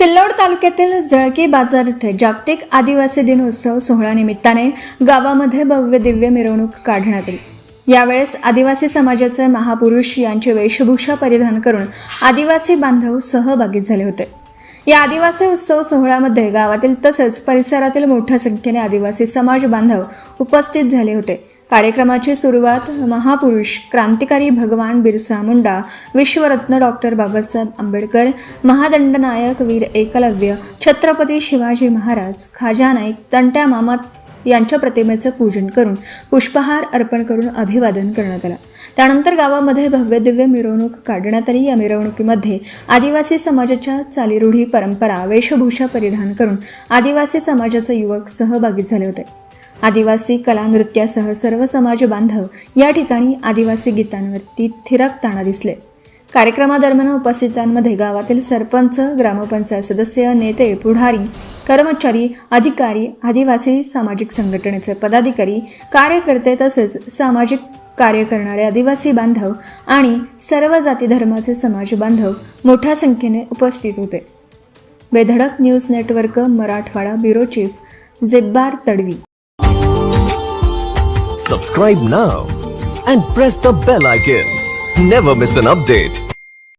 सिल्लोड तालुक्यातील जळकी बाजार येथे जागतिक आदिवासी दिनोत्सव सोहळा निमित्ताने गावामध्ये भव्य दिव्य मिरवणूक काढण्यात आली। यावेळेस आदिवासी समाजाचे महापुरुष यांची वेशभूषा परिधान करून आदिवासी बांधव सहभागी झाले होते। या आदिवासी उत्सव सोहळ्यामध्ये गावातील तसेच परिसरातील मोठ्या संख्येने आदिवासी समाज बांधव उपस्थित झाले होते। कार्यक्रमाची सुरुवात महापुरुष क्रांतिकारी भगवान बिरसा मुंडा, विश्वरत्न डॉक्टर बाबासाहेब आंबेडकर, महादंडनायक वीर एकलव्य, छत्रपती शिवाजी महाराज, खाजा नाईक, तंट्या मामा यांच्या प्रतिमेचे पूजन करून पुष्पहार अर्पण करून अभिवादन करण्यात आले। त्यानंतर गावामध्ये भव्य दिव्य मिरवणूक काढण्यात आली। या मिरवणुकीमध्ये आदिवासी समाजाच्या चालीरूढी, परंपरा, वेशभूषा परिधान करून आदिवासी समाजाचे युवक सहभागी झाले होते। आदिवासी कला नृत्यासह सर्व समाज बांधव या ठिकाणी आदिवासी गीतांवरती थिरकताना दिसले। कार्यक्रमादरम्यान उपस्थितांमध्ये गावातील सरपंच, ग्रामपंचायत सदस्य, नेते, पुढारी, कर्मचारी, अधिकारी, आदिवासी सामाजिक संघटनेचे पदाधिकारी, कार्यकर्ते तसेच सामाजिक कार्य करणारे आदिवासी बांधव आणि सर्व जाती धर्माचे समाज बांधव मोठ्या संख्येने उपस्थित होते। बेधडक news network Marathwada bureau chief Jabbar Tadvi. Subscribe now and press the bell icon. Never miss an update.